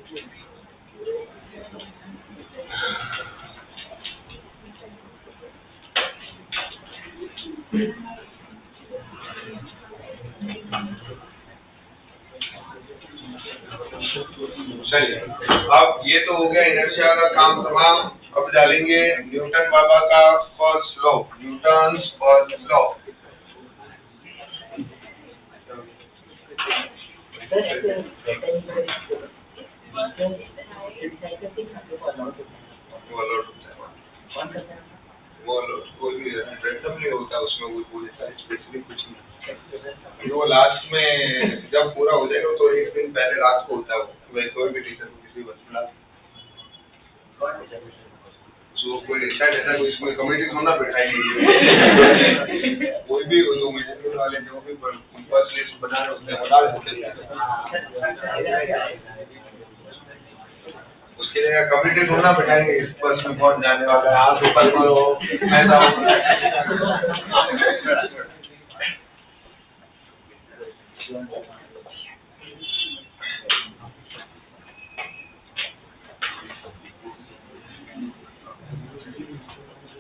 चलिए, अब ये तो हो गया इनर्शिया का काम तमाम। अब डालेंगे न्यूटन बाबा का first law, Newton's first law. वो कोई भी रैंडमली होता है, उसमें वो स्पेसिफिक कुछ नहीं। वो लास्ट में जब पूरा हो जाएगा तो एक दिन पहले रात को होता है वो, कोई भी टीचर को किसी बच्चे जो कोई ऐसा रहता है इसमें कमेटी थोड़ा बैठाएंगे। कोई भी हो, जो मैनेजमेंट वाले जो भी फर्स्ट लिस्ट बना रहे होते हैं बता देते हैं। उसके लिए कमेटी थोड़ा बैठाएंगे, इस बस में कौन जाने वाला है, आप ऊपर करो ऐसा।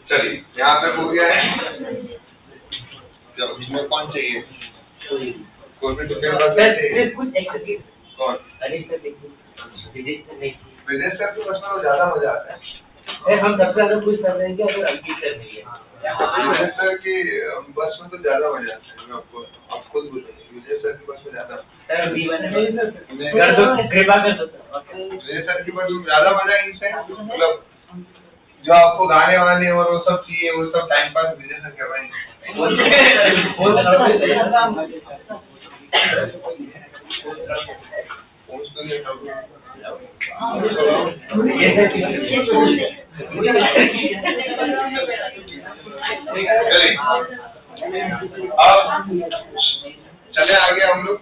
चलिए, यहाँ तक हो गया है। जब तुम्हें कौन चाहिए? कोई भी तो चाहिए। कौन? विजय सर के बस में ज्यादा मजा आता है। हम सबसे ज्यादा खुश कर रहे हैं कि अंकित सर नहीं है। विजय सर की बस में तो ज्यादा मजा आता है। मैं आपको आप खुद बोलेंगे विजय सर की बस में ज्यादा। विजय सर की बस में ज्यादा मजा इनसे, मतलब जो आपको गाने वाने और वो सब चाहिए, वो सब टाइम पास विजय सर कर रहे हैं। अब चले आगे हम लोग।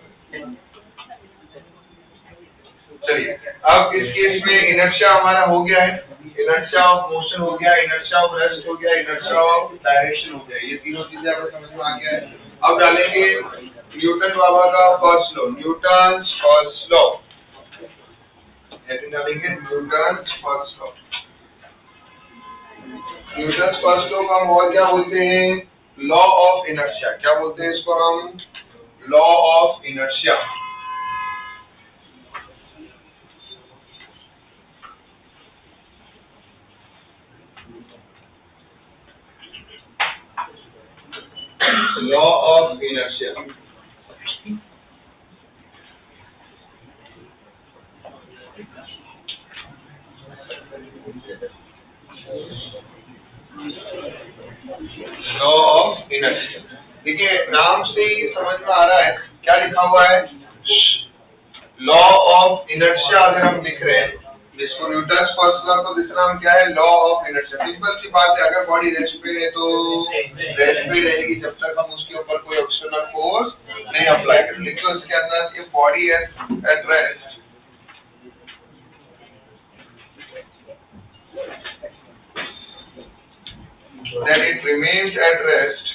चलिए, अब इस केस में इनर्शिया हमारा हो गया है, इनर्शिया ऑफ मोशन हो गया, इनर्शिया ऑफ रेस्ट हो गया, इनर्शिया ऑफ डायरेक्शन हो गया। ये तीनों चीजें आपको समझ में आ गया है। अब डालेंगे न्यूटन बाबा का first law, Newton's first law. डालेंगे Newton's first law. Newton's first law को हम और क्या बोलते हैं? Law of inertia. क्या बोलते हैं इसको हम? Law of inertia. Law of inertia. Law of inertia, देखिए नाम से ही समझ में आ रहा है क्या लिखा हुआ है। लॉ ऑफ इनर्शिया अगर हम लिख रहे हैं, जिसको न्यूटन्स फर्स्ट लॉ को दूसरा नाम क्या है? Law of inertia. सिंपल सी बात है, अगर बॉडी रेस्ट पे है तो रेस्ट पे रहेगी जब तक हम उसके ऊपर कोई एक्सटर्नल फोर्स नहीं अप्लाई करें। लिखो इसके अंदर कि body at rest, then it remains at rest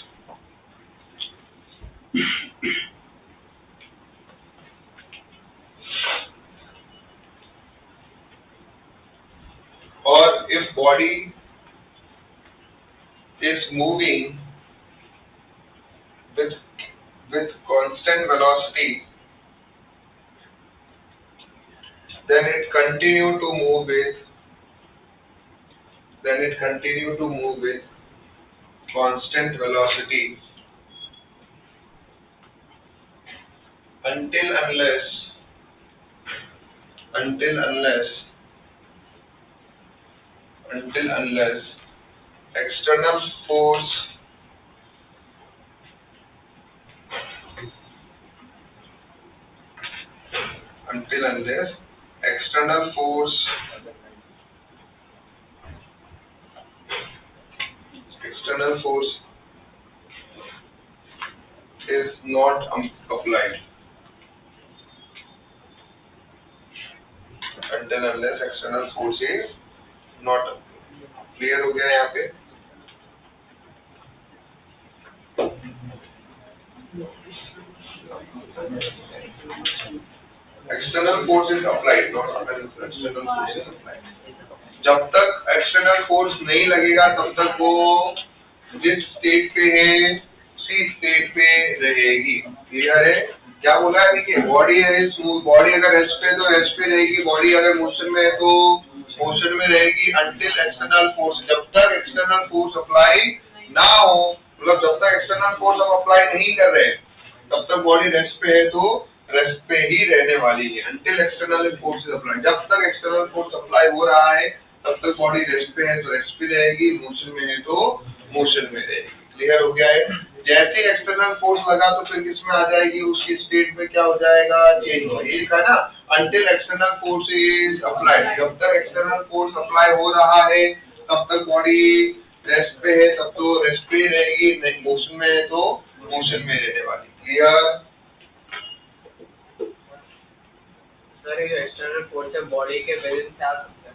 or if body is moving with constant velocity, then it continue to move with constant velocity until unless external force is not applied. Until unless external force is not applied. Clear हो गया यहाँ पे? External force is applied, not external force is applied. जब तक external force नहीं लगेगा तब तक वो जिस स्टेट पे है उसी स्टेट पे रहेगी। क्लियर है? क्या बोला है? देखिए बॉडी है, बॉडी अगर रेस्ट पे है तो रेस्ट पे रहेगी, बॉडी अगर मोशन में है तो मोशन में रहेगी अंटिल एक्सटर्नल फोर्स। जब तक एक्सटर्नल फोर्स अप्लाई ना हो, मतलब जब तक एक्सटर्नल फोर्स हम अप्लाई नहीं कर रहे तब तक बॉडी रेस्ट पे है तो रेस्ट पे ही रहने वाली है अंटिल एक्सटर्नल फोर्स अप्लाई। जब तक एक्सटर्नल फोर्स अप्लाई हो रहा है तब तक बॉडी रेस्ट पे है तो रेस्ट पे रहेगी, मोशन में है तो मोशन में रहेगी। क्लियर हो गया है? जैसे एक्सटर्नल फोर्स लगा तो फिर किसमें आ जाएगी, उसकी स्टेट में क्या हो जाएगा, चेंज हो। ये लिखा ना, until external force is applied. जब तक एक्सटर्नल फोर्स अप्लाई हो रहा है तब तक बॉडी रेस्ट पे है, तब तो रेस्ट पे ही रहेगी, नहीं मोशन में है तो मोशन में रहने वाली। क्लियर? सर ये एक्सटर्नल फोर्स है बॉडी के वजह से आ सकता है,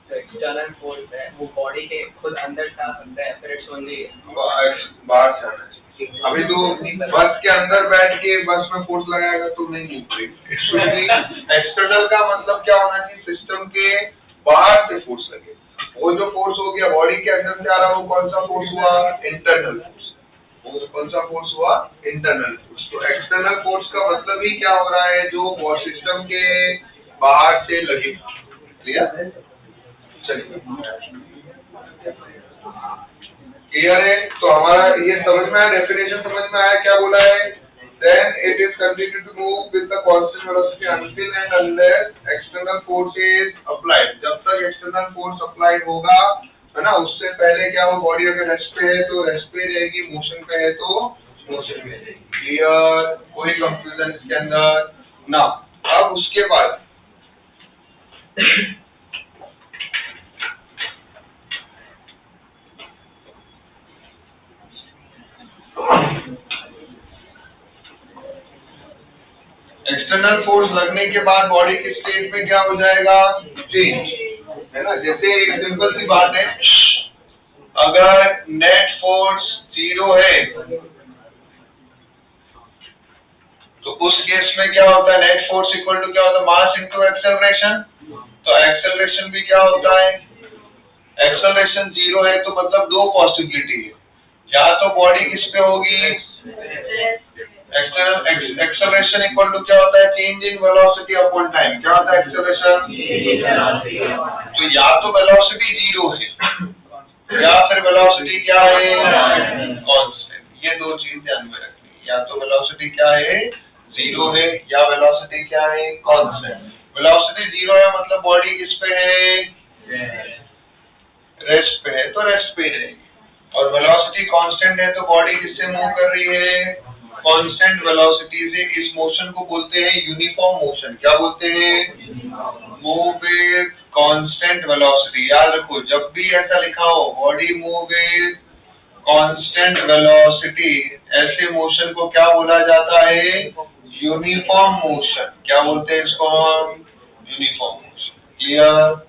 तो एक्सटर्नल फोर्स है वो बॉडी के खुद अंदर से आ सकता है, फिर इट्स ओनली बाहर से आना चाहिए। अभी तो बस के अंदर बैठ के बस में फोर्स लगाएगा तो नहीं मूव करेगी। एक्सटर्नल का मतलब क्या होना चाहिए, सिस्टम के बाहर से फोर्स लगे। वो जो फोर्स हो गया बॉडी के अंदर से आ रहा, वो कौन सा फोर्स हुआ, इंटरनल फोर्स। वो कौन सा फोर्स हुआ, इंटरनल फोर्स। तो एक्सटर्नल फोर्स का मतलब ही क्या हो रहा है, जो सिस्टम के बाहर से लगे। क्लियर? चलिए क्लियर है? तो हमारा ये समझ में आया, डेफिनेशन समझ में आया क्या बोला है। Then it is continued to move with the constant velocity until and unless external force is applied। जब तक external force applied होगा, है ना, उससे पहले क्या हो, बॉडी अगर रेस्ट पे है तो रेस्ट पे रहेगी, मोशन पे है तो मोशन में रहेगी। क्लियर? कोई कंफ्यूजन इसके अंदर ना। अब उसके बाद एक्सटर्नल फोर्स लगने के बाद बॉडी की स्टेट में क्या हो जाएगा, चेंज, है ना। जैसे एक सिंपल सी बात है, अगर नेट फोर्स 0 है तो उस केस में क्या होता है, नेट फोर्स इक्वल टू क्या होता है, मास इनटू एक्सेलरेशन। तो एक्सेलरेशन भी क्या होता है, एक्सेलरेशन 0 है तो मतलब दो पॉसिबिलिटी है, या तो बॉडी किस पे होगी, एक्सेलरेशन इक्वल टू क्या होता है, change in velocity upon time. क्या होता है एक्सेलरेशन, तो या तो वेलोसिटी 0 है या फिर वेलोसिटी क्या है, कांस्टेंट। ये दो चीज ध्यान में रखनी है, या तो वेलोसिटी क्या है, 0 है, या वेलोसिटी क्या है, कांस्टेंट। वेलोसिटी 0 है मतलब बॉडी किस पे है, रेस्ट पे है तो रेस्ट पे रहेगी, और वेलोसिटी कांस्टेंट है तो बॉडी किससे मूव कर रही है, कांस्टेंट वेलोसिटी से। इस मोशन को बोलते हैं यूनिफॉर्म मोशन। क्या बोलते हैं, मूव विद कांस्टेंट वेलोसिटी। याद रखो, जब भी ऐसा लिखा हो body move with constant velocity, ऐसे मोशन को क्या बोला जाता है, यूनिफॉर्म मोशन। क्या बोलते हैं इसको हम, यूनिफॉर्म मोशन। क्लियर?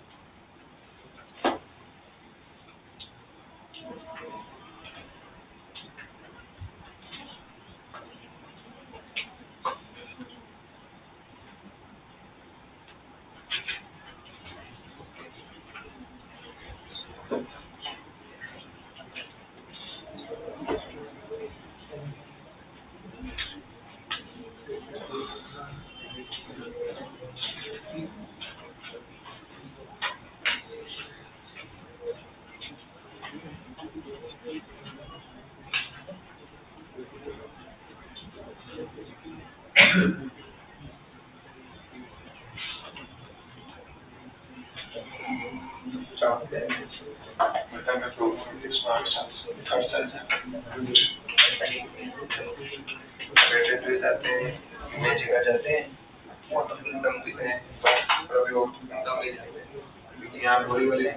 जाते हैं, जगह जाते हैं, वो तो दम देते हैं, कभी वो दम नहीं जाते हैं, क्योंकि यहाँ बोरी वाले तो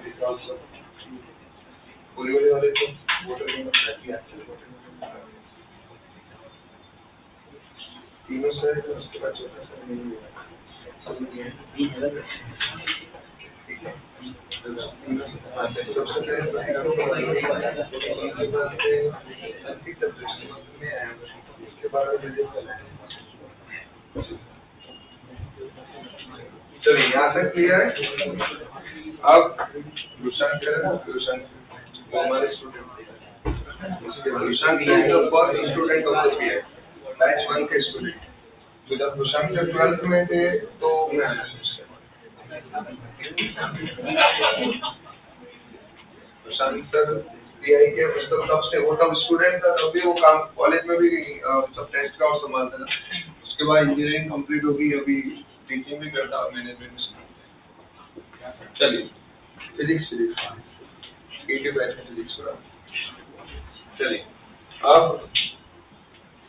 बोतल में रखी आती है, तीनों से उसके बाद चौथा से नहीं हुआ, समझ गए? ठीक है, सबसे पहले उसके बाद चलिए यहाँ तक क्लियर है। अब रुशांक वो हमारे student, Rushank is the first student of the period, batch 1 के स्टूडेंट। तो जब रुशांक से 12th में थे तो मैं रुशांक सर पीआई के मतलब तब से वो तब स्टूडेंट था, तब भी वो काम कॉलेज में भी सब टेस्ट का और संभालता था। उसके बाद इंजीनियरिंग कंप्लीट होगी, अभी टीचिंग भी करता है मैनेजमेंट। चलिए फिजिक्स एटी बैच में फिजिक्स पढ़ा। चलिए अब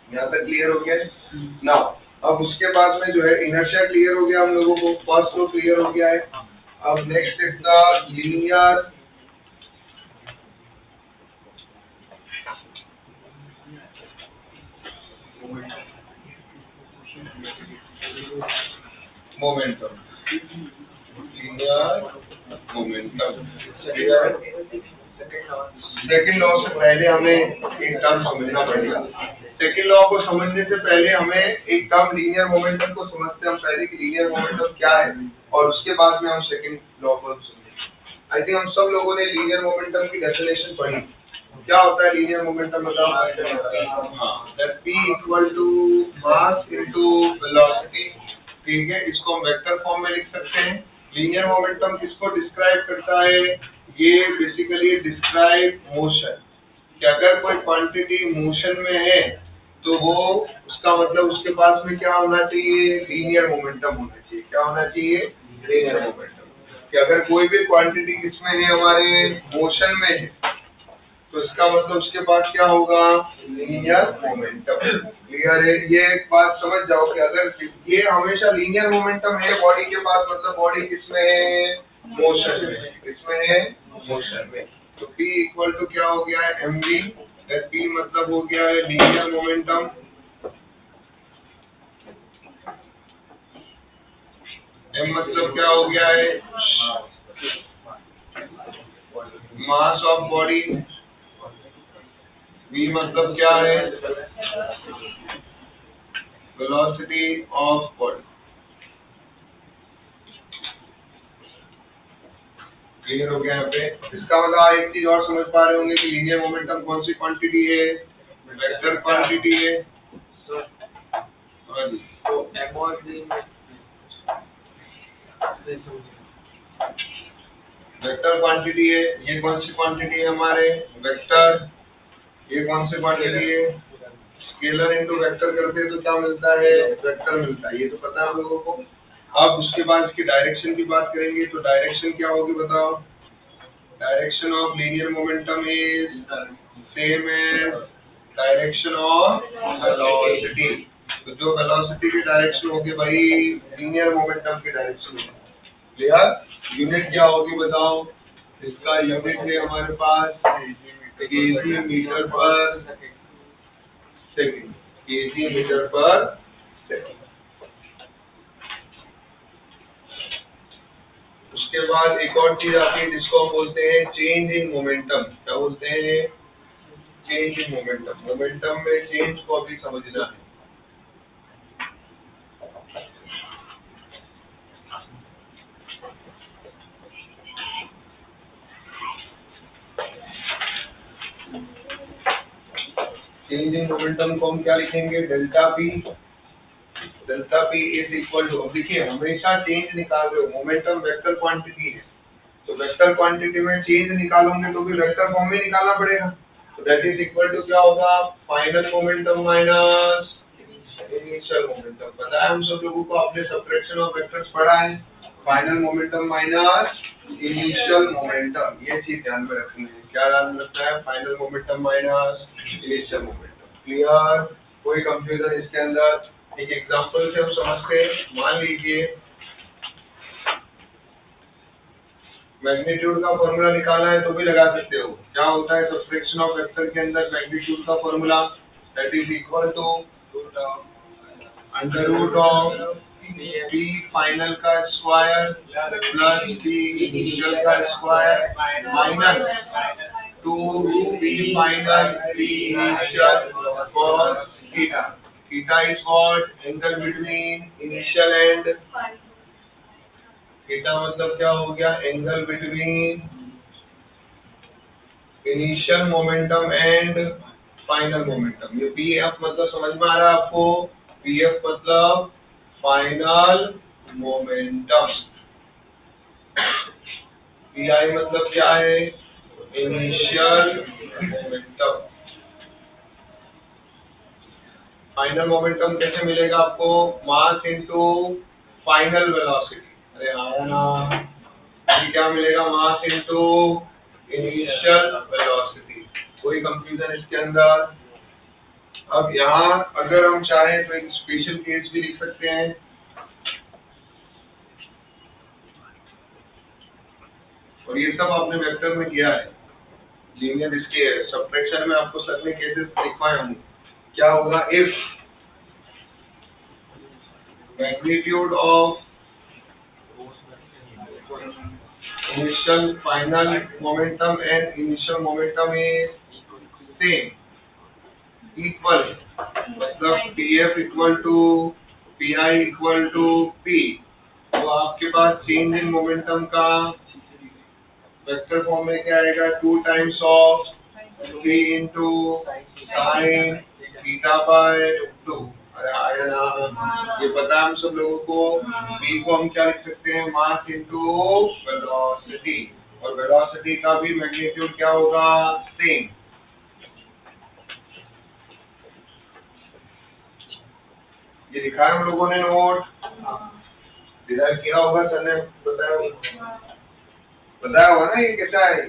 यहाँ तक क्लियर हो गया ना। अब उसके बाद में जो है इनर्शिया क्लियर हो गया हम लोगों को, फर्स्ट लॉ क्लियर हो गया है। अब next is the linear momentum, linear momentum. Second law से पहले हमें एक टर्म समझना पड़ेगा। सेकेंड लॉ को समझने से पहले हमें एक टर्म लीनियर मोमेंटम को समझते हैं हम पहले कि लीनियर मोमेंटम क्या है, और उसके बाद में हम सेकेंड लॉ को समझेंगे। आई थिंक हम सब लोगों ने लीनियर मोमेंटम की डेफिनेशन पढ़ी। क्या होता है लीनियर मोमेंटम बताओ? हाँ, that P equal to mass into velocity. ठीक है, इसको हम वेक्टर फॉर्म में लिख सकते हैं। लीनियर मोमेंटम किसको डिस्क्राइब करता है? ये बेसिकली डिस्क्राइब मोशन, कि अगर कोई क्वांटिटी मोशन में है तो वो उसका मतलब उसके पास में क्या होना चाहिए? लीनियर मोमेंटम होना चाहिए। क्या होना चाहिए? Linear momentum. कि अगर कोई भी क्वांटिटी किसमें है? हमारे मोशन में है, तो इसका मतलब उसके पास क्या होगा? Linear momentum. क्लियर है? ये एक बात समझ जाओ कि अगर ये हमेशा लीनियर मोमेंटम है बॉडी के पास, मतलब बॉडी किसमें है? मोशन में। किसमें है? मोशन में। तो P इक्वल टू क्या हो गया है? mv। P मतलब हो गया है लीनियर मोमेंटम, m मतलब क्या हो गया है? Mass of body. v मतलब क्या है? Velocity of body. क्लियर हो गया यहाँ पे? इसका मतलब एक चीज और समझ पा रहे होंगे कि लीनियर मोमेंटम कौन सी क्वांटिटी है? वेक्टर क्वांटिटी है। हाँ जी, तो m और v वेक्टर क्वांटिटी है। ये कौन सी क्वांटिटी है? हमारे वेक्टर। ये कौन सी क्वांटिटी है? स्केलर इनटू वेक्टर करते हैं तो क्या मिलता है? वेक्टर मिलता है। ये तो पता है हम लोगों को। अब उसके बाद इसकी डायरेक्शन की बात करेंगे, तो डायरेक्शन क्या होगी बताओ? Direction of linear momentum is same as direction of velocity. तो जो वेलोसिटी की डायरेक्शन होगी वही लीनियर मोमेंटम की डायरेक्शन होगी। क्लियर? यूनिट क्या होगी बताओ? इसका यूनिट है हमारे पास KG metre per second. KG metre per second. उसके बाद एक और चीज आती है जिसको हम बोलते हैं चेंज इन मोमेंटम। क्या बोलते हैं? Change in momentum. मोमेंटम में चेंज को अभी समझना है। चेंज इन मोमेंटम को हम क्या लिखेंगे? Delta P. Delta P is equal to, अब देखिए हमेशा चेंज निकाल रहे हो, मोमेंटम वेक्टर क्वांटिटी है, तो वेक्टर क्वांटिटी में चेंज निकालोगे तो भी वेक्टर फॉर्म में निकालना पड़ेगा। तो दैट इज इक्वल टू क्या होगा? Final momentum minus initial momentum. पता है हम सब लोगों को, आपने सब्ट्रैक्शन ऑफ वेक्टर्स पढ़ा है। Final momentum minus initial momentum, ये चीज ध्यान में रखनी है। क्या ध्यान में रखना है? Final momentum minus initial momentum. Clear? कोई कंफ्यूजन इसके अंदर? एक एग्जांपल से हम समझते हैं। मान लीजिए मैग्नीट्यूड का फॉर्मूला निकालना है तो भी लगा सकते हो। क्या होता है सब्ट्रैक्शन ऑफ वेक्टर के अंदर? मैग्नीट्यूड का formula that is equal to under root of T final का स्क्वायर प्लस टी इनिशियल का square minus 2 T final T initial cos theta. Theta is what? Angle between initial and theta मतलब क्या हो गया, angle between initial momentum and final momentum. ये P F मतलब समझ में आ रहा है आपको, पी एफ मतलब फाइनल मोमेंटम, पी आई मतलब क्या है, इनिशियल मोमेंटम। फाइनल मोमेंटम कैसे मिलेगा आपको, मास इनटू फाइनल वेलोसिटी। अरे आया ना, ये क्या मिलेगा, मास इनटू इनिशियल वेलोसिटी। कोई कंफ्यूजन इसके अंदर। अब यहाँ अगर हम चाहें तो एक स्पेशल केस भी लिख सकते हैं। और ये सब आपने वेक्टर में किया है, लीनियर इसके सब्ट्रैक्शन में आपको सर ने केसेस लिखवाए होंगे। क्या होगा, if magnitude of initial final momentum and initial momentum is same, equal, मतलब pf equal to pi equal to p। तो आपके पास चेंज इन मोमेंटम का वेक्टर फॉर्म में क्या आएगा, 2 times of 3 into sine theta by 2। अरे आया ना, ये पता है हम सब लोगों को। p को हम क्या लिख सकते हैं, मास इनटू वेलोसिटी, और वेलोसिटी का भी मैग्नीट्यूड क्या होगा, सेम। ये लिखा है हम लोगों ने नोट, डिराइव किया होगा, सर ने बताया होगा ना ये कैसा है।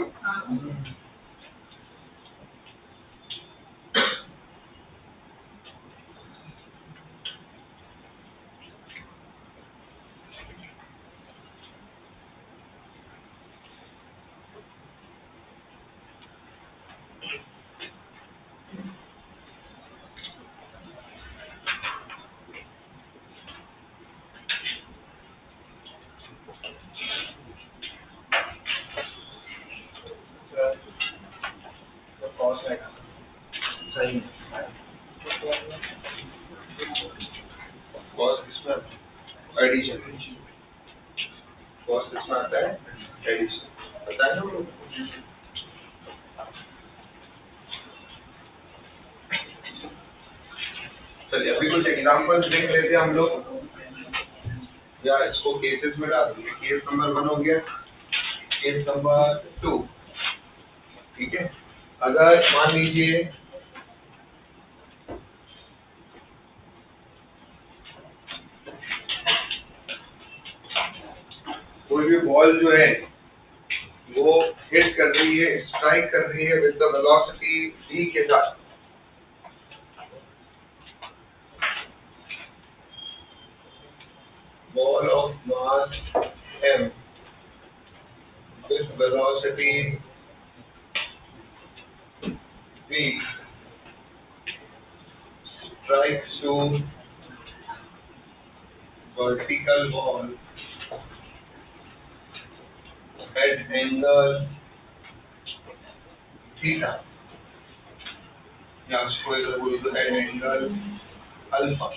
सही, कॉस किसमें एडिशन, कॉस किसमें आता है, एडिशन, पता है ना हम लोग। चलिए अभी कुछ एग्जांपल्स देख लेते हैं हम लोग, या इसको केसेस में डाल देंगे। केस नंबर 1 हो गया, केस नंबर 2, ठीक है। अगर मान लीजिए कोई भी बॉल जो है वो हिट कर रही है, स्ट्राइक कर रही है विद द वेलोसिटी v के साथ, ball of mass m with velocity v strikes to vertical wall at angle theta, या उसको इधर बोल दो at angle alpha,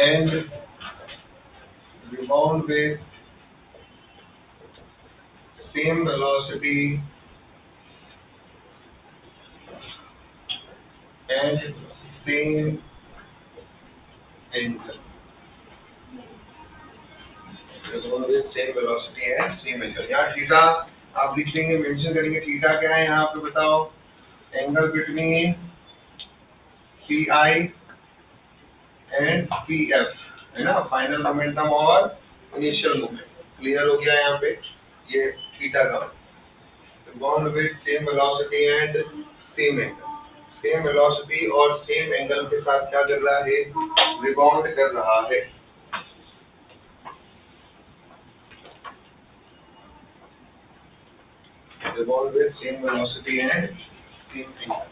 and rebound with same velocity and same angle, rebound with same velocity and same angle। यहाँ theta आप लिख देंगे, mention करेंगे थीटा क्या है यहाँ पे बताओ, angle between P I and P F, है ना, फाइनल मोमेंटम और इनिशियल मोमेंटम। क्लियर हो गया यहाँ पे, ये थीटा का rebound with same velocity and same angle, same velocity और सेम एंगल के साथ क्या कर रहा है, रिबाउंड कर रहा है। Rebound with same velocity and same angle.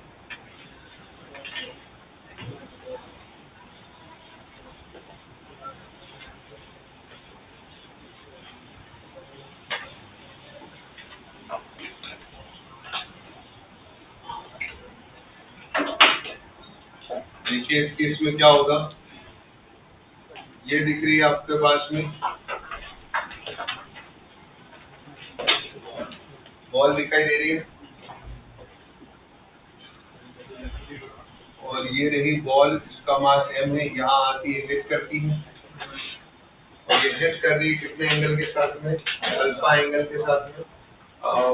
देखिए इस केस में क्या होगा, ये दिख रही है आपके पास में, बॉल दिखाई दे रही है, और ये रही बॉल, इसका मास m है, यहाँ आती है हिट करती है, और ये हिट कर रही है कितने एंगल के साथ में, अल्फा एंगल के साथ में,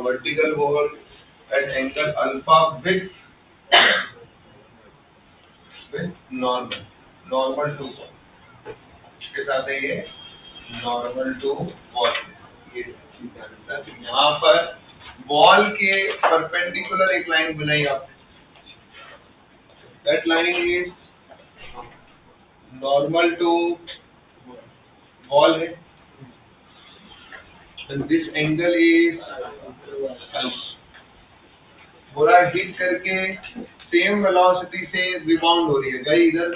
vertical ball at angle alpha with normal to ball, इसके साथ है ये नॉर्मल टू बॉल। ये यहाँ पर बॉल के परपेंडिकुलर एक लाइन बनाई आपने, that line is normal to ball है, and this angle is बोला हिट करके सेम वेलोसिटी से रिबाउंड हो रही है, गई इधर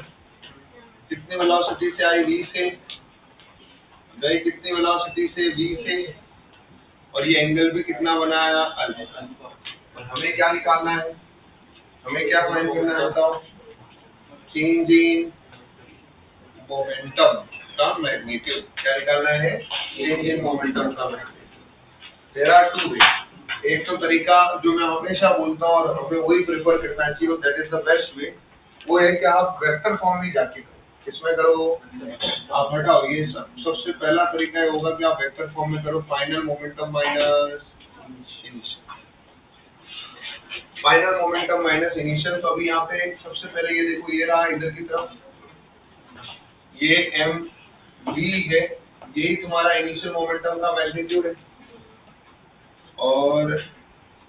कितनी वेलोसिटी से आई v से, गई कितनी वेलोसिटी से v से, और ये एंगल भी कितना बनाया अल्फा। और हमें क्या निकालना है, हमें क्या फाइंड करना है बताओ, चेंज इन मोमेंटम का मैग्नीट्यूड, क्या निकालना है, चेंज इन मोमेंटम का magnitude. There are two way, एक तो तरीका जो मैं हमेशा बोलता हूँ और हमें वही प्रेफर करना चाहिए, that is the best way, वो है कि आप वेक्टर फॉर्म में जाके करो। किसमें करो, आप हटाओ ये सबसे पहला तरीका ये होगा कि आप वेक्टर फॉर्म में करो, final momentum minus initial, final momentum minus initial. तो अभी यहाँ पे सबसे पहले ये देखो, ये रहा इधर की तरफ, ये एम वी है, यही तुम्हारा इनिशियल मोमेंटम का मैग्नीट्यूड है, और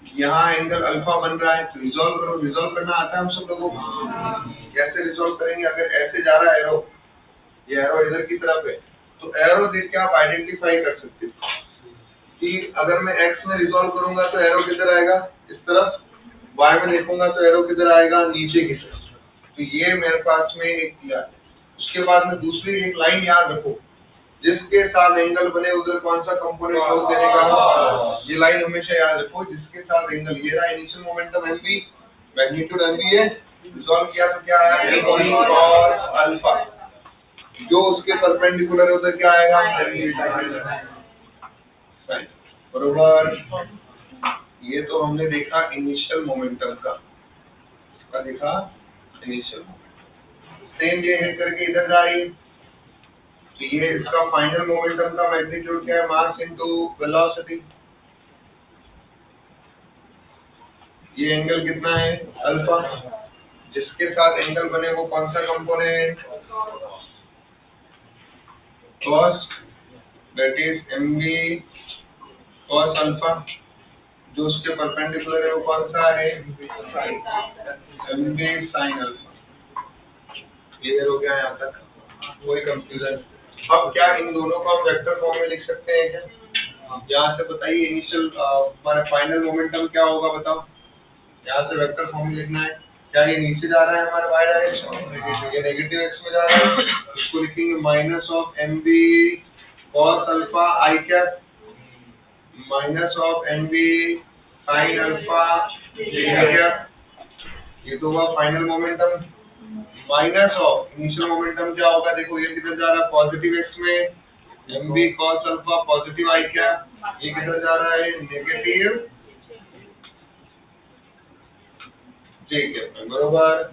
यहाँ एंगल अल्फा बन रहा है। तो रिजॉल्व करो, रिजॉल्व करना आता है हम सब लोगों को, कैसे रिजॉल्व करेंगे, अगर ऐसे जा रहा है एरो, ये एरो इधर की तरफ है, तो एरो देख के आप आइडेंटिफाई कर सकते हो कि अगर मैं एक्स में रिजॉल्व करूंगा तो एरो किधर आएगा, इस तरफ, वाई में देखूंगा तो एरो किधर आएगा, नीचे की तरफ। तो ये मेरे पास में एक किया है। उसके बाद में दूसरी एक लाइन याद रखो, जिसके साथ एंगल बने उधर कौन सा कंपोनेंट फोर्स देने का, ये लाइन हमेशा याद रखो, जिसके साथ एंगल, ये रहा initial momentum MV, magnitude MV है, रिजॉल्व किया तो क्या आया, एमवी कॉस अल्फा, जो उसके परपेंडिकुलर है उधर क्या आएगा, बरोबर। ये तो हमने देखा इनिशियल मोमेंटम का, इसका देखा इनिशियल, सेम ये हिट करके इधर जा रही है, तो ये इसका फाइनल मोमेंटम का मैग्नीट्यूड क्या है, मास इनटू वेलोसिटी। ये एंगल कितना है, अल्फा, जिसके साथ एंगल बने वो कौन सा component, cos, that is MV cos alpha, जो उसके परपेंडिकुलर है वो कौन सा है, एमवी साइन अल्फा। क्लियर हो गया यहाँ तक, कोई कंफ्यूजन। अब क्या इन दोनों को हम वेक्टर फॉर्म में लिख सकते हैं क्या, यहाँ से बताइए इनिशियल हमारा फाइनल मोमेंटम क्या होगा बताओ, यहाँ से वेक्टर फॉर्म में लिखना है। क्या ये नीचे जा रहा है हमारा वाई डायरेक्शन, ये नेगेटिव एक्स में जा रहा है, इसको लिखेंगे minus of M B cos alpha I cap, minus of M B sine alpha cap, ये तो हुआ final momentum, minus of initial momentum क्या होगा, देखो ये किधर जा रहा है, पॉजिटिव एक्स में, M B cos alpha positive I cap, ये किधर जा रहा है, नेगेटिव जे कैप, बरोबर।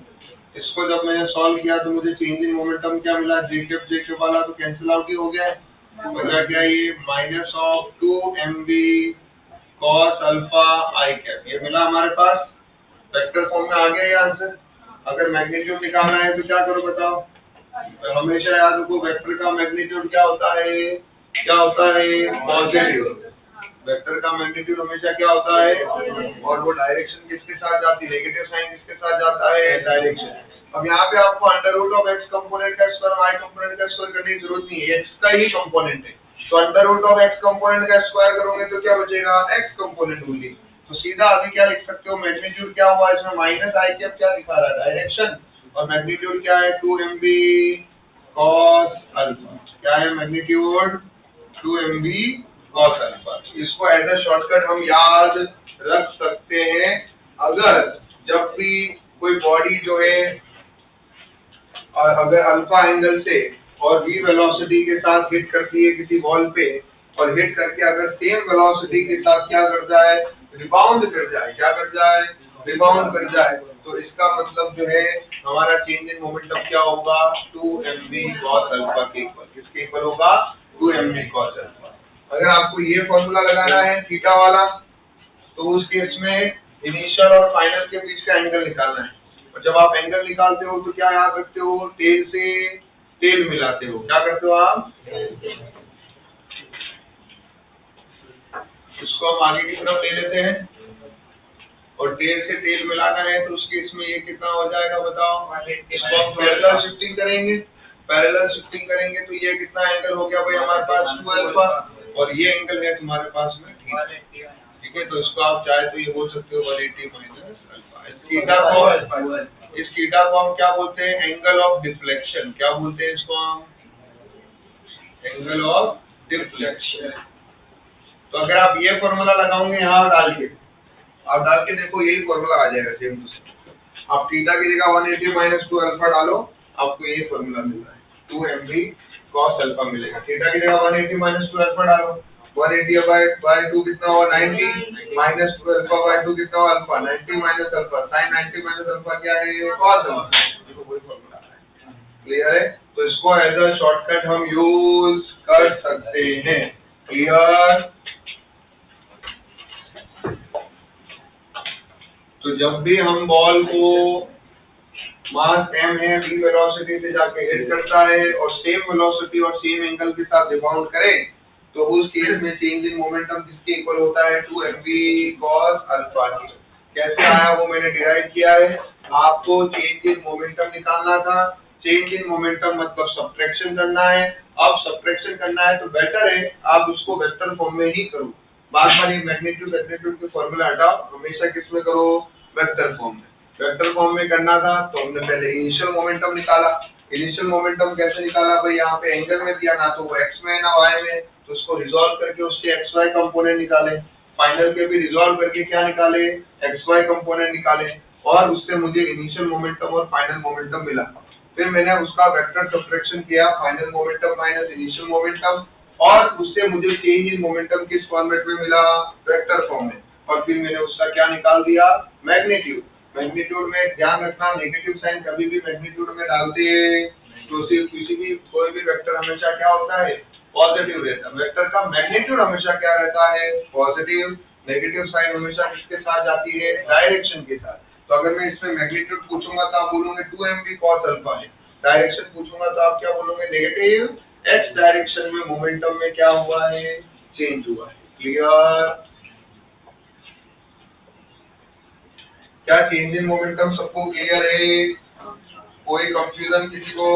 इसको जब मैंने सॉल्व किया तो मुझे चेंज इन मोमेंटम क्या मिला, जे कैप वाला तो कैंसिल आउट ही हो गया है, बचा क्या ये minus of 2 M B cos alpha I cap, ये मिला हमारे पास, वेक्टर फॉर्म में आ गया ये आंसर। अगर मैग्नीट्यूड निकालना है तो क्या करो बताओ, हमेशा याद रखो वेक्टर का मैग्नीट्यूड क्या होता है, पॉजिटिव, वेक्टर का मैग्नीट्यूड हमेशा क्या होता है, और वो डायरेक्शन किसके साथ जाती है, नेगेटिव साइन किसके साथ जाता है, डायरेक्शन। अब यहाँ पे आपको under root of x component का स्क्वायर वाई कंपोनेंट का स्क्वायर करने की जरूरत नहीं है, एक्स का ही कंपोनेंट है, तो under root of x component का स्क्वायर करोगे तो क्या बचेगा, एक्स कंपोनेंट ओनली। तो सीधा अभी क्या लिख सकते हो, मैग्नीट्यूड क्या हुआ इसमें, माइनस आई कैप क्या दिखा रहा है, डायरेक्शन, और मैग्नीट्यूड क्या है, 2 mb cos अल्फा, क्या है मैग्नीट्यूड, 2 mb cos अल्फा। इसको एज अ शॉर्टकट हम याद रख सकते हैं, अगर जब भी कोई बॉडी जो है और अगर अल्फा एंगल से और v वेलोसिटी के साथ हिट करती है किसी बॉल पे, और हिट करके अगर सेम वेलोसिटी के साथ क्या कर जाए, रिबाउंड कर जाए, क्या कर जाए, रिबाउंड कर जाए, तो इसका मतलब जो है हमारा चेंज इन मोमेंटम क्या होगा, 2mv cos अल्फा के इक्वल, किसके इक्वल होगा, 2mv cos अल्फा। अगर आपको ये फॉर्मूला लगाना है थीटा वाला, तो उस केस में इनिशियल और फाइनल के बीच का एंगल निकालना है, और जब आप एंगल निकालते हो तो क्या याद रखते हो, टेल से टेल मिलाते हो, क्या करते हो आप, इसको हम आगे की तरफ ले लेते हैं, और टेल से टेल मिलाना है तो उसके इसमें ये कितना हो जाएगा बताओ, इसको हम पैरेलल शिफ्टिंग करेंगे, पैरेलल शिफ्टिंग करेंगे तो ये कितना एंगल हो गया भाई हमारे पास 2 अल्फा, और ये एंगल है तुम्हारे पास में थीटा, ठीक है। तो इसको आप चाहे तो ये बोल सकते हो 180 माइनस अल्फा। इस थीटा को हम क्या बोलते हैं, एंगल ऑफ डिफ्लेक्शन, क्या बोलते हैं इसको हम, एंगल ऑफ डिफ्लेक्शन। तो अगर आप ये फॉर्मूला लगाओगे यहाँ डाल के, आप डाल के देखो यही फॉर्मूला आ जाएगा सेम टू सेम। आप थीटा की जगह 180 माइनस 2 अल्फा डालो, आपको यही फॉर्मूला मिल रहा है, 2mv cos अल्फा मिलेगा। थीटा की जगह 180 माइनस 2 अल्फा डालो, 180 बाय 2 कितना हुआ 90, माइनस 2 अल्फा बाय 2 कितना हुआ alpha, 90 minus alpha, sin 90 minus alpha क्या है, cos अल्फा। देखो वही फॉर्मूला है, क्लियर है। तो इसको एज अ शॉर्टकट हम यूज कर सकते हैं, क्लियर। तो जब भी हम बॉल को मास m है, v वेलोसिटी से जाके हिट करता है और सेम वेलोसिटी और सेम एंगल के साथ रिबाउंड करे, तो उस केस में चेंज इन मोमेंटम किसके इक्वल होता है, 2mv cos अल्फा। कैसे आया वो मैंने डिराइव किया है, आपको चेंज इन मोमेंटम निकालना था, चेंज इन मोमेंटम मतलब सब्ट्रैक्शन करना है। अब सब्ट्रैक्शन करना है तो बेटर है आप उसको वेक्टर फॉर्म में ही करो, बाद में मैग्नीट्यूड के फॉर्मूला हटाओ, हमेशा किसमें करो, वेक्टर फॉर्म में। वेक्टर फॉर्म में करना था तो हमने पहले इनिशियल मोमेंटम निकाला। इनिशियल मोमेंटम कैसे निकाला भाई, यहाँ पे एंगल में दिया, ना तो वो x में ना y में, तो उसको रिजॉल्व करके उसके xy कंपोनेंट निकाले, फाइनल के भी रिजॉल्व करके क्या निकाले, xy कंपोनेंट निकाले, और उससे मुझे इनिशियल मोमेंटम और फाइनल मोमेंटम मिला। फिर मैंने उसका वेक्टर सब्ट्रैक्शन किया, final momentum minus initial momentum, और उससे मुझे चेंज इन मोमेंटम किस फॉर्मेट में मिला, वेक्टर फॉर्म में, और फिर मैंने उसका क्या निकाल दिया, मैग्नीट्यूड। मैग्नीट्यूड में ध्यान रखना, नेगेटिव साइन कभी भी मैग्नीट्यूड में डालते हैं तो सिर्फ किसी भी कोई भी वेक्टर हमेशा क्या होता है, पॉजिटिव रहता है। वेक्टर का मैग्नीट्यूड हमेशा क्या रहता है, पॉजिटिव। नेगेटिव साइन हमेशा किसके साथ जाती है, डायरेक्शन के साथ। तो अगर मैं इसमें मैग्नीट्यूड पूछूंगा तो आप बोलोगे 2mv cos अल्फा है, डायरेक्शन पूछूंगा तो आप क्या बोलोगे, नेगेटिव x डायरेक्शन में मोमेंटम में क्या हुआ है, चेंज हुआ है, क्लियर। क्या चेंज इन मोमेंटम सबको क्लियर है, कोई कंफ्यूजन किसी को,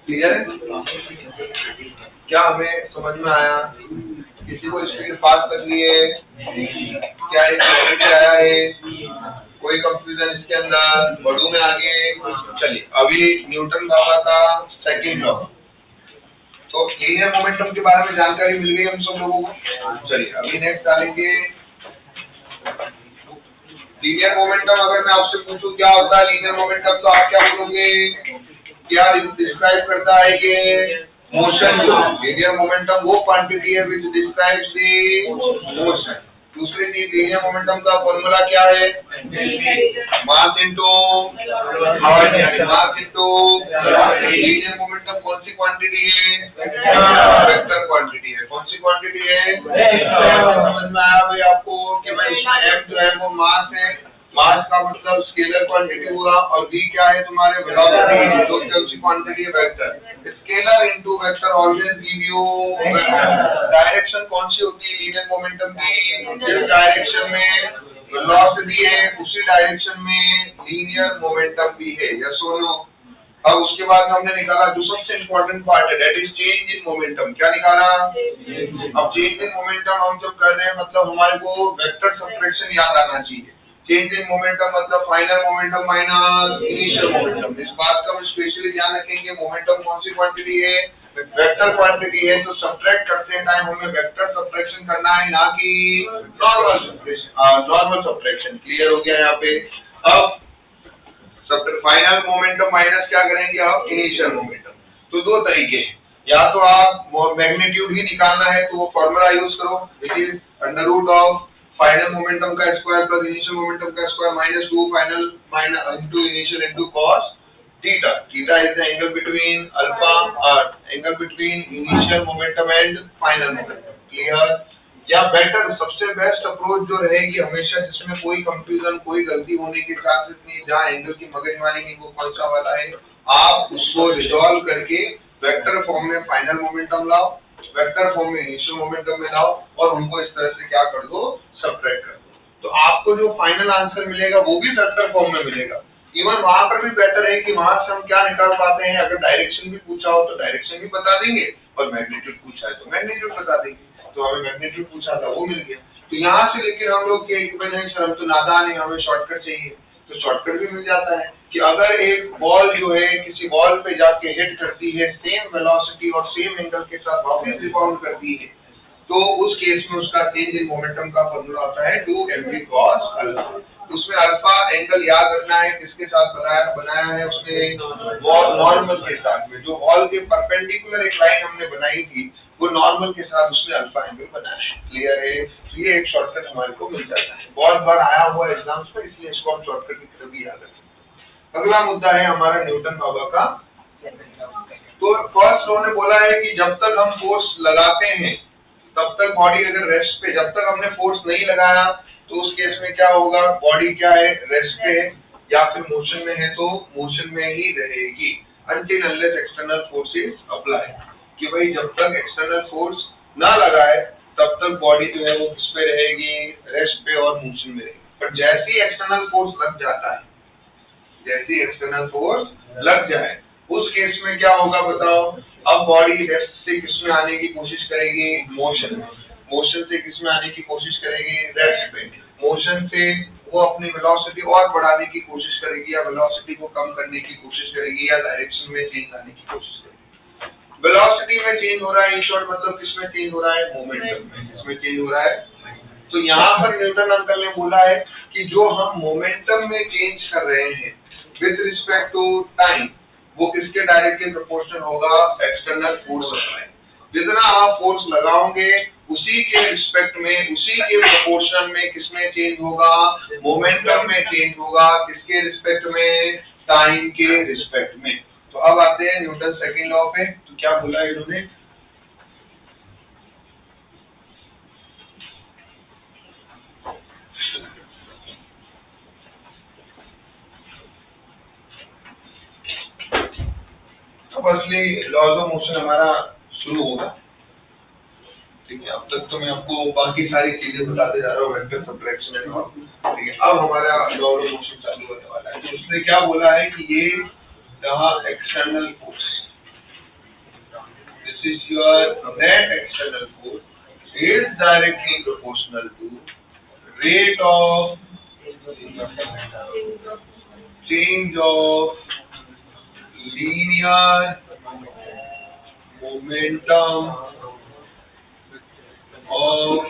क्लियर है, क्या हमें समझ में आया। किसी को स्पीड फास्ट लगनी है? क्या ये आया है? कोई कंफ्यूजन इसके अंदर? बढ़ू में आगे? चलिए अभी न्यूटन बाबा का सेकंड लॉ, तो लीनियर मोमेंटम के बारे में जानकारी मिल गई हम सब लोगों को। चलिए अभी नेक्स्ट डालेंगे लीनियर मोमेंटम। अगर मैं आपसे पूछूं क्या होता है लीनियर मोमेंटम, तो आप क्या बोलोगे? क्या डिस्क्राइब करता है ये? मोशन। जो लीनियर मोमेंटम वो क्वांटिटी है विच डिस्क्राइब्स द मोशन। दूसरी चीज लीनियर मोमेंटम का फॉर्मूला क्या है? Mass into mass into linear momentum कौन सी क्वांटिटी है? वेक्टर क्वांटिटी है। कौन सी क्वांटिटी है? समझ में आया भाई आपको कि भाई इसमें m जो है वो मास है। मास का मतलब स्केलर क्वांटिटी हुआ, और v क्या है तुम्हारे? वेलोसिटी, जो कौन सी क्वांटिटी है? Vector. Scalar into vector always give you vector. Direction कौन सी होती है लीनियर मोमेंटम की? जिस डायरेक्शन में वेलोसिटी है उसी डायरेक्शन में लीनियर मोमेंटम भी है। यस और नो? अब उसके बाद हमने निकाला जो सबसे इम्पोर्टेंट पार्ट है, that is change in momentum. क्या निकाला? अब चेंज इन मोमेंटम हम जब कर रहे हैं मतलब हमारे को वेक्टर सबट्रैक्शन याद आना चाहिए। चेंज इन मोमेंटम मतलब final momentum minus initial momentum. इस बात का हम स्पेशली ध्यान रखेंगे। मोमेंटम कौन सी क्वांटिटी है? वेक्टर क्वांटिटी है। तो सब्ट्रैक्ट करते टाइम हमें वेक्टर सबट्रैक्शन करना है, ना कि normal subtraction. Normal subtraction clear हो गया यहाँ पे। अब फाइनल मोमेंटम माइनस क्या करेंगे आप? Initial momentum. तो दो तरीके हैं, या तो आप मैग्नीट्यूड ही निकालना है तो वो फॉर्मूला यूज करो which is under root of final momentum का स्क्वायर प्लस इनिशियल मोमेंटम का square minus 2 final minus into initial into cos theta. Theta is the angle between alpha angle between initial momentum and final momentum. Clear? या better सबसे best approach जो रहेगी हमेशा, जिसमें कोई confusion कोई गलती होने के चांसेस नहीं, जहाँ एंगल की मगजमारी नहीं, वो कौन सा वाला है? आप उसको रिजॉल्व करके वेक्टर फॉर्म में फाइनल मोमेंटम लाओ, वेक्टर फॉर्म में इनिशियल मोमेंटम में लाओ, और उनको इस तरह से क्या कर दो? सबट्रैक्ट कर दो। तो आपको जो फाइनल आंसर मिलेगा वो भी वेक्टर फॉर्म में मिलेगा। इवन वहां पर भी बेटर है कि वहां से हम क्या निकाल पाते हैं, अगर डायरेक्शन भी पूछा हो तो डायरेक्शन भी बता देंगे, और मैग्नीट्यूड पूछा है तो मैग्नीट्यूड बता देंगे। तो हमें मैग्नीट्यूड पूछा था वो मिल गया। तो यहाँ से लेकर हम लोग के नहीं सर हम तो नादान है, हमें शॉर्टकट चाहिए, तो शॉर्टकट भी मिल जाता है कि अगर एक बॉल जो है किसी बॉल पे जाके हिट करती है सेम वेलोसिटी और सेम एंगल के साथ वापस रिबाउंड करती है, तो उस केस में उसका चेंज इन मोमेंटम का फॉर्मूला होता है 2mv cos अल्फा। उसमें अल्फा एंगल याद रखना है किसके साथ बनाया है उसने? नॉर्मल के साथ में। जो बॉल के परपेंडिकुलर एक लाइन हमने बनाई थी वो नॉर्मल के साथ उसने अल्फा एंगल बनाया है। क्लियर है? ये एक शॉर्टकट हमारे को मिल जाता है, बहुत बार आया हुआ एग्जाम्स में, इसलिए इसको हम शॉर्टकट की तरफ भी याद रखें। अगला मुद्दा है हमारा न्यूटन बाबा का। तो फर्स्ट लॉ ने बोला है कि जब तक हम फोर्स लगाते हैं तब तक बॉडी अगर रेस्ट पे, जब तक हमने फोर्स नहीं लगाया तो उस केस में क्या होगा? बॉडी क्या है? रेस्ट पे है, या फिर मोशन में है तो मोशन में ही रहेगी until unless external forces apply। कि भाई जब तक एक्सटर्नल फोर्स ना लगाए तब तक बॉडी जो है वो किस पे रहेगी? रेस्ट पे और मोशन में रहेगी। पर जैसे ही एक्सटर्नल फोर्स लग जाता है, जैसे ही एक्सटर्नल फोर्स लग जाए उस केस में क्या होगा बताओ? अब बॉडी रेस्ट से किस में आने की कोशिश करेगी? मोशन में। मोशन से किस में आने की कोशिश करेगी? रेस्ट पे। मोशन से वो अपनी वेलोसिटी और बढ़ाने की कोशिश करेगी, या वेलोसिटी को कम करने की कोशिश करेगी, या डायरेक्शन में चेंज लाने की कोशिश करेगी। वेलोसिटी में चेंज हो रहा है, इन शॉर्ट मतलब किसमें चेंज हो रहा है? मोमेंटम में। किसमें चेंज हो रहा है? तो यहाँ पर न्यूटन अंकल ने बोला है कि जो हम मोमेंटम में चेंज कर रहे हैं विद रिस्पेक्ट टू टाइम, वो किसके डायरेक्टली प्रोपोर्शनल होगा? External force apply. जितना आप फोर्स लगाओगे उसी के रिस्पेक्ट में, उसी के प्रोपोर्शन में किसमें चेंज होगा? मोमेंटम में चेंज होगा। किसके रिस्पेक्ट में? टाइम के रिस्पेक्ट में। तो अब आते हैं न्यूटन सेकंड लॉ पे। तो क्या बोला इन्होंने? अब असली लॉज ऑफ मोशन हमारा शुरू होगा। ठीक है, अब तक तो मैं आपको बाकी सारी चीजें बताते जा रहा हूँ, वेक्टर सबट्रैक्शन एंड ऑल। ठीक है, अब हमारा लॉ ऑफ मोशन चालू होने वाला है। तो उसने क्या बोला है कि ये यहाँ external force, this is your net external force, is directly proportional to rate of change of linear momentum of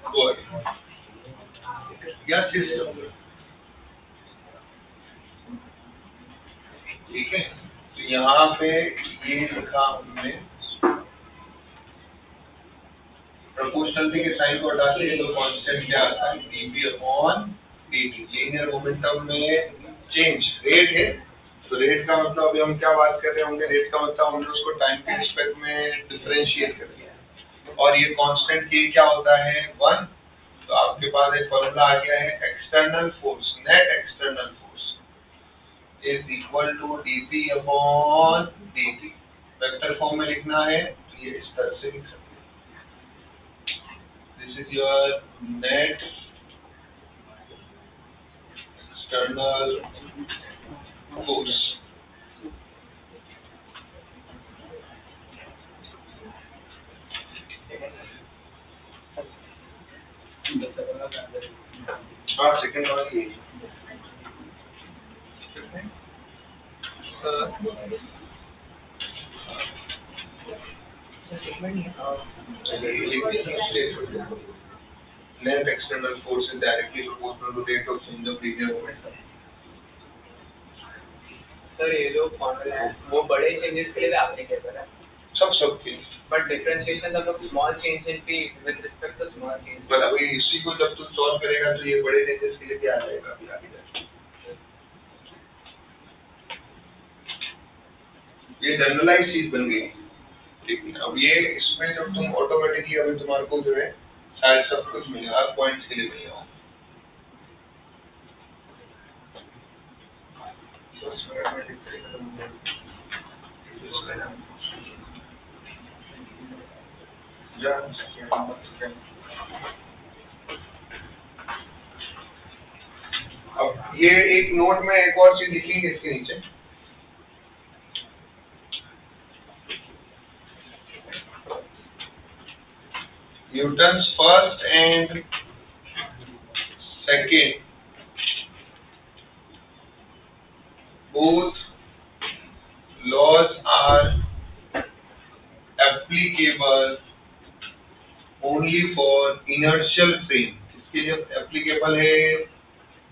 body या सिस्टम. ठीक है, तो यहाँ पे ये लिखा हमने प्रोपोर्शनलिटी के साइन को हटा के तो कांस्टेंट क्या आता है dp upon dt. Linear momentum में चेंज रेट है, तो रेट का मतलब अभी हम क्या बात कर रहे होंगे, रेट का मतलब हमने उसको टाइम के रिस्पेक्ट में डिफरेंशिएट कर दिया और ये कांस्टेंट के क्या होता है 1. तो आपके पास एक फॉर्मूला आ गया है external force, net external force is equal to dp upon dt. Vector form में लिखना है तो ये इस तरह से लिख सकते हैं. This is your net external force. हाँ सेकंड वाली ये net external force is directly proportional to rate of change of linear momentum. Sir ये जो फॉर्मूला है वो बड़े चेंजेस के लिए भी एप्लीकेबल है. सब के बट डिफरेंशिएशन हम लोग small change in P with respect to small change. पर अभी इसी को जब तुम सॉल्व करेगा तो ये बड़े चेंजेस के लिए क्या आ जाएगा अभी आगे जाके. ये जनरलाइज चीज बन गई. लेकिन अब ये इसमें जब तुम ऑटोमेटिकली अभी तुम्हारे को जो है शायद सब कुछ मिलेगा, हर पॉइंट्स के लिए मिलेगा. अब ये एक नोट में एक और चीज लिखेंगे इसके नीचे. Newton's first and second both laws are applicable only for inertial frame. इसके लिए applicable है,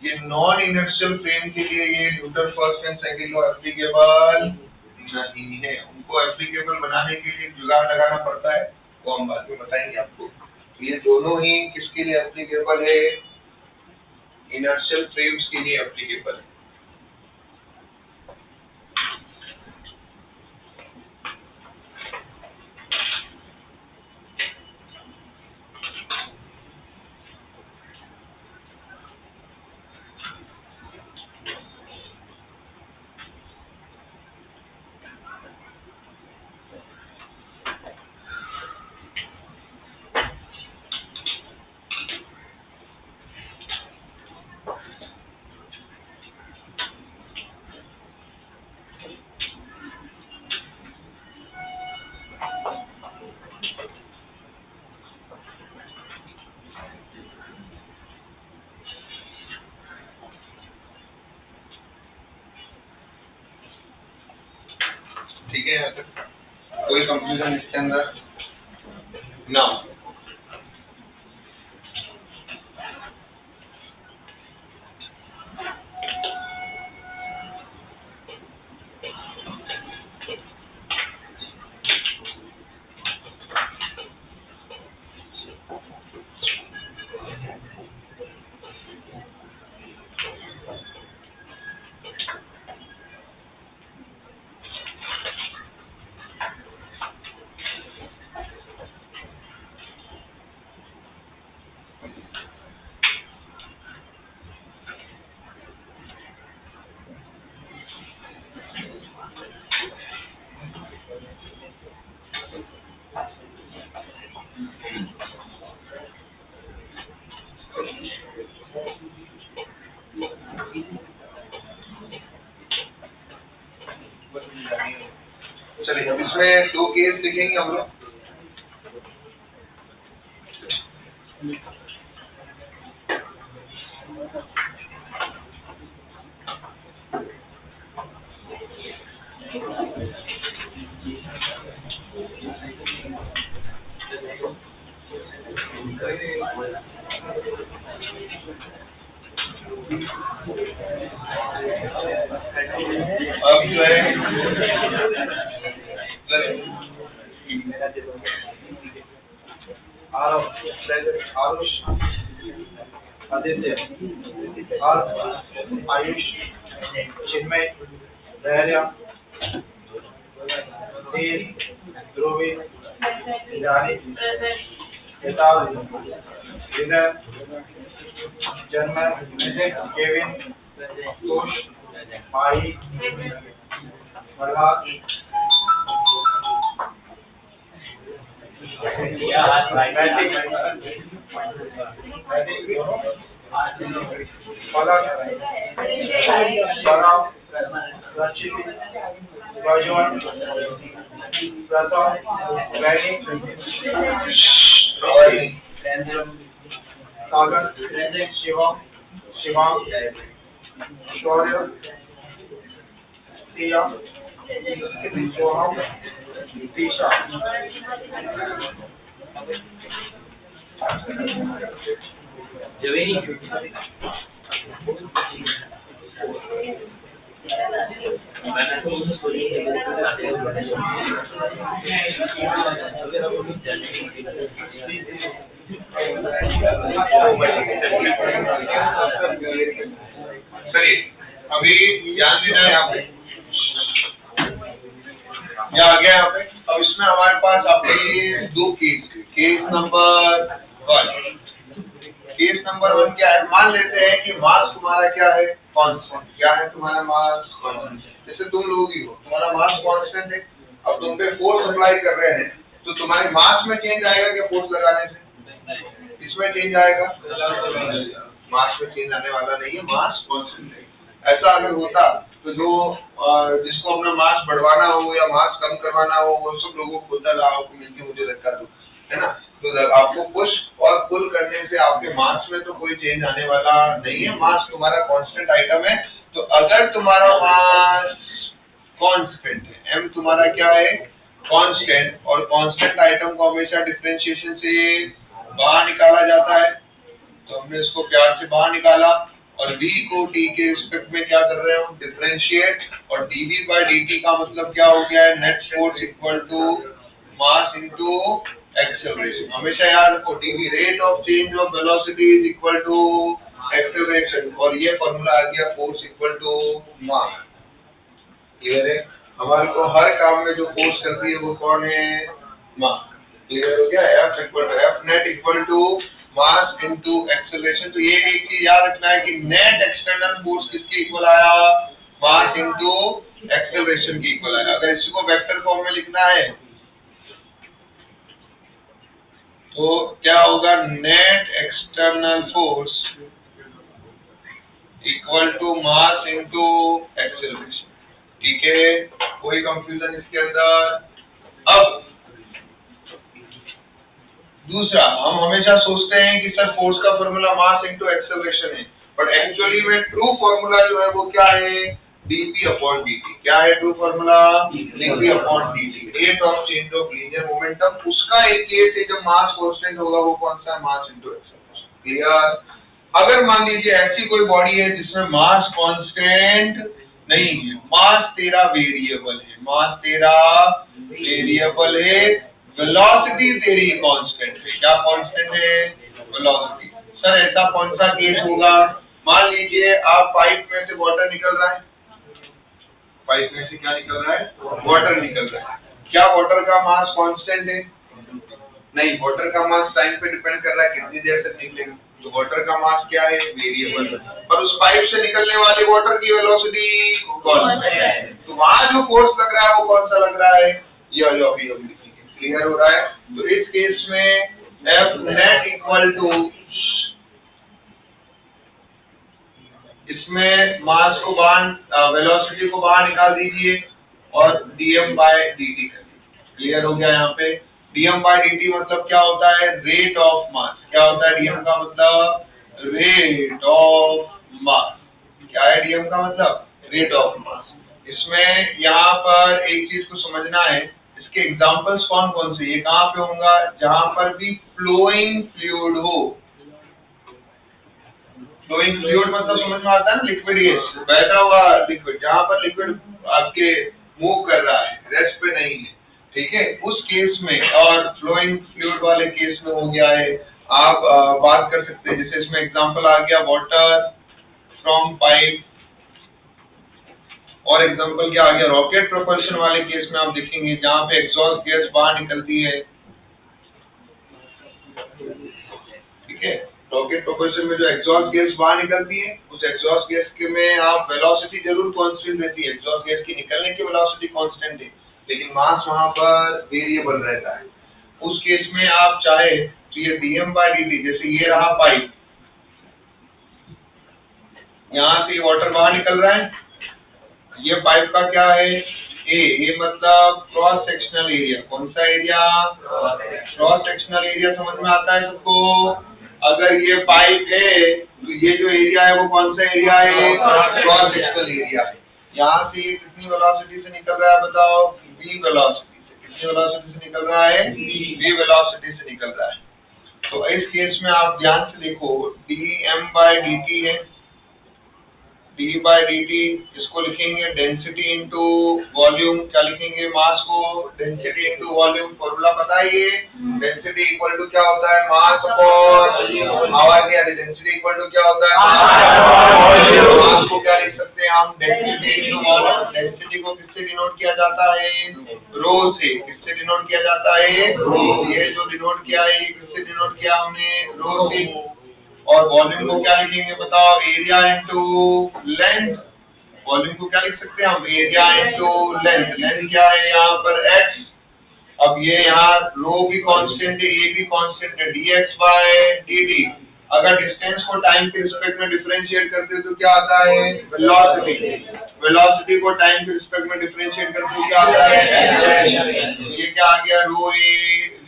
ये नॉन इनर्शियल फ्रेम के लिए ये Newton first and second law applicable नहीं है. उनको एप्लीकेबल बनाने के लिए जुगाड़ लगाना पड़ता है, वो हम बाद में बताएंगे आपको. तो ये दोनों ही किसके लिए एप्लीकेबल है, इनर्शियल फ्रेम्स के लिए एप्लीकेबल है. ठीक है, यहाँ तक कोई कंफ्यूजन इसके अंदर ना. चलिए अब इसमें दो केस लिखेंगे हम लोग. अब जो है आरुष, आदित्य, आयुष, चिन्मय, धैर्य, धीर, ध्रुवी, जानी, किताब, विनय, जन्म, केविन, कुश, माही, मल्हार, पलक, सराव, रचित, प्रज्वल, प्रथम, वैनी, सागर, शिवम, शिवांग, शौर्य, सिया, सोहम, तीशा, चलिए अभी ध्यान देना है यहाँ पे, क्या आ गया यहाँ पे। अब इसमें हमारे पास आपके लिए दो केस है। केस नंबर 1, केस नंबर 1 क्या है, मान लेते हैं कि मास तुम्हारा क्या है, कांस्टेंट। क्या है तुम्हारा मास, कांस्टेंट। जैसे तुम लोग ही हो, तुम्हारा मास कांस्टेंट है, अब तुम पे फोर्स अप्लाई कर रहे हैं तो तुम्हारे मास में चेंज आएगा क्या फोर्स लगाने से, इसमें चेंज आएगा, मास में चेंज आने वाला नहीं है, मास कांस्टेंट है। ऐसा अगर होता तो जो जिसको अपना मास बढ़वाना हो या मास कम करवाना हो वो सब लोगों को होता रहा आपको मिलके मुझे लगता है ना। तो आपको पुश और पुल करने से आपके मास में तो कोई चेंज आने वाला नहीं है, मास तुम्हारा कांस्टेंट आइटम है। तो अगर तुम्हारा मास कांस्टेंट है, m तुम्हारा क्या है, कांस्टेंट, और कांस्टेंट आइटम को हमेशा डिफरेंशिएशन से बाहर निकाला जाता है, तो हमने इसको प्यार से बाहर निकाला और v को t के रिस्पेक्ट में क्या कर रहे हो, डिफरेंशिएट, और dv बाय dt का मतलब क्या हो गया है, net force equal to mass into acceleration. हमेशा याद रखो dv rate of change of velocity is equal to acceleration, और ये फॉर्मूला आ गया force equal to mass. Clear है, हमारे को हर काम में जो फोर्स करती है वो कौन है, मास। क्लियर हो गया, F equal to F net equal to mass into acceleration. तो ये एक चीज याद रखना है कि नेट एक्सटर्नल फोर्स किसके इक्वल आया, मास इनटू एक्सेलरेशन के इक्वल आया। अगर इसी को वेक्टर फॉर्म में लिखना है तो क्या होगा, net external force equal to mass into acceleration. ठीक है, कोई कंफ्यूजन इसके अंदर। अब दूसरा, हम हमेशा सोचते हैं कि सर फोर्स का फॉर्मूला मास इनटू एक्सेलरेशन है, बट एक्चुअली में ट्रू फॉर्मूला जो है वो क्या है, dp अपॉन dt। क्या है true formula, dp upon dt, rate of change of linear momentum. उसका एक केस है जब मास कांस्टेंट होगा, वो कौन सा है, मास इनटू एक्सेलरेशन। क्लियर। अगर मान लीजिए ऐसी कोई बॉडी है जिसमें मास कांस्टेंट नहीं है, मास तेरा वेरिएबल है, मास तेरा वेरिएबल है, वेलोसिटी तेरी कांस्टेंट है। क्या कांस्टेंट है, वेलोसिटी। सर ऐसा कौन सा केस होगा, मान लीजिए आप पाइप में से वाटर निकल रहा है, पाइप में से क्या निकल रहा है, वाटर निकल रहा है। क्या वाटर का मास कांस्टेंट है, नहीं, वाटर का मास टाइम पे डिपेंड कर रहा है कितनी देर तक निकलेगा। तो वाटर का मास क्या है, वेरिएबल है, पर उस पाइप से निकलने वाले वाटर की वेलोसिटी कांस्टेंट है। तो वहां जो फोर्स लग रहा है वो कौन सा लग रहा है, यह जो अभी हम लिखेंगे। क्लियर हो रहा है। तो इस केस में F नेट इक्वल टू, इसमें मास को बाहर, वेलोसिटी को बाहर निकाल दीजिए और dm बाय dt कर दीजिए। क्लियर हो गया। यहाँ पे dm बाय dt मतलब क्या होता है, रेट ऑफ मास। क्या होता है dm का मतलब, रेट ऑफ मास। क्या है dm का मतलब, रेट ऑफ मास। इसमें यहाँ पर एक चीज को समझना है, इसके एग्जांपल्स कौन कौन से, ये कहाँ पे होगा, जहां पर भी फ्लोइंग फ्लूइड हो, फ्लोइंग फ्लूइड मतलब समझ में आता है ना, लिक्विड गैस, बहता हुआ लिक्विड, जहाँ पर लिक्विड आपके मूव कर रहा है, रेस्ट पे नहीं है, ठीक है, उस केस में। और फ्लोइंग फ्लूइड वाले केस में हो गया है, आप बात कर सकते हैं, जैसे इसमें एग्जांपल आ गया वाटर फ्रॉम पाइप, और एग्जांपल क्या आ गया रॉकेट प्रोपल्शन वाले केस में आप देखेंगे जहाँ पे एग्जॉस्ट गैस बाहर निकलती है, ठीक है। रॉकेट प्रोपल्शन में जो एग्जॉस्ट गैस बाहर निकलती है, उस एग्जॉस्ट गैस के में आप वेलोसिटी जरूर कांस्टेंट रहती है, एग्जॉस्ट गैस की निकलने की वेलोसिटी कांस्टेंट है, लेकिन मास वहां पर वेरिएबल रहता है। उस केस में आप चाहे तो ये dm/dt, जैसे ये रहा पाइप, यहाँ से वाटर बाहर निकल रहा है, ये पाइप का क्या है ए मतलब क्रॉस सेक्शनल एरिया, कौन सा एरिया, क्रॉस सेक्शनल एरिया, समझ में आता है सबको। अगर ये पाइप है तो ये जो एरिया है वो कौन सा एरिया है, क्रॉस सेक्शनल एरिया है। यहाँ से कितनी वेलोसिटी से निकल रहा है बताओ, v वेलोसिटी से, कितनी वेलोसिटी से निकल रहा है, v वेलोसिटी से निकल रहा है। तो इस केस में आप ध्यान से देखो dm/dt है, d/dt, इसको लिखेंगे डेंसिटी इनटू वॉल्यूम, क्या लिखेंगे, मास को डेंसिटी इनटू वॉल्यूम, फॉर्मूला पता है ये, डेंसिटी इक्वल टू क्या होता है, mass upon our area, density equal to क्या होता है, मास को क्या लिख सकते हैं हम, डेंसिटी इनटू वॉल्यूम। डेंसिटी को किससे डिनोट किया जाता है, रो से, किससे डिनोट किया जाता है, ये जो डिनोट किया है ये किससे डिनोट किया हमने, रो से। और वॉल्यूम को क्या लिखेंगे बताओ, एरिया इनटू लेंथ, वॉल्यूम को क्या लिख सकते हैं हम, एरिया इनटू लेंथ, लेंथ क्या है यहाँ पर x, अब ये यहाँ रो भी कांस्टेंट है, ये भी कांस्टेंट है, dx/dt। अगर डिस्टेंस को टाइम के रिस्पेक्ट में डिफरेंशिएट करते हो तो क्या आता है, वेलोसिटी, वेलोसिटी को टाइम के रिस्पेक्ट में डिफरेंशिएट करते हो क्या आता है, ये क्या आ गया, रो ए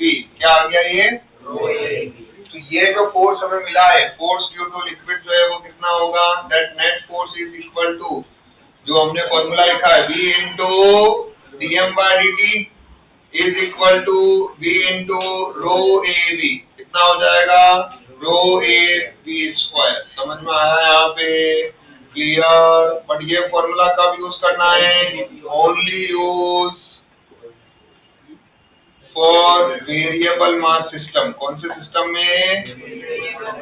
वी, क्या आ गया ये, रो ए वी। तो ये जो फोर्स हमें मिला है, फोर्स ड्यू टू लिक्विड जो है वो कितना होगा, that net force is equal to, जो हमने फॉर्मूला लिखा है, v into dm/dt is equal to v into rho A V, कितना हो जाएगा, रो ए वी स्क्वायर। समझ में आया यहाँ पे, क्लियर। बट ये फॉर्मूला कब यूज करना है, only use for variable mass system. कौन से सिस्टम में,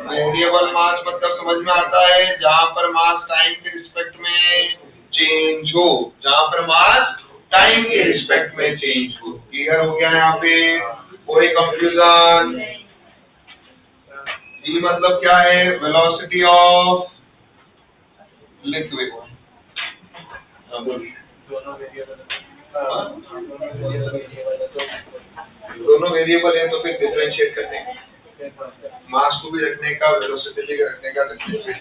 वेरिएबल मास मतलब समझ में आता है जहां पर मास टाइम के रिस्पेक्ट में चेंज हो, जहां पर मास टाइम के रिस्पेक्ट में चेंज हो। क्लियर हो गया यहाँ पे, कोई कंफ्यूजन, ये मतलब क्या है, वेलोसिटी ऑफ लिक्विड। दोनों वेरिएबल है तो फिर डिफरेंशिएट करने का, मास को भी रखने का, वेलोसिटी भी रखने का, डिफरेंशिएट।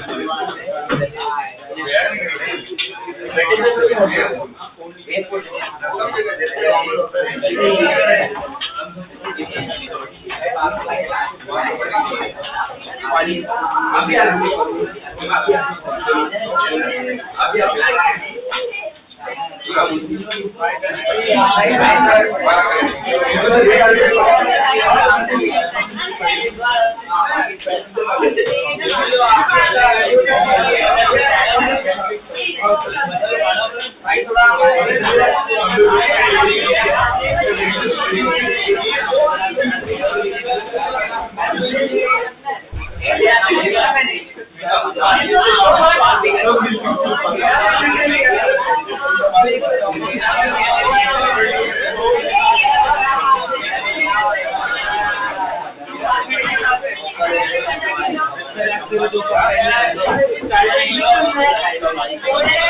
चलिए Thank you.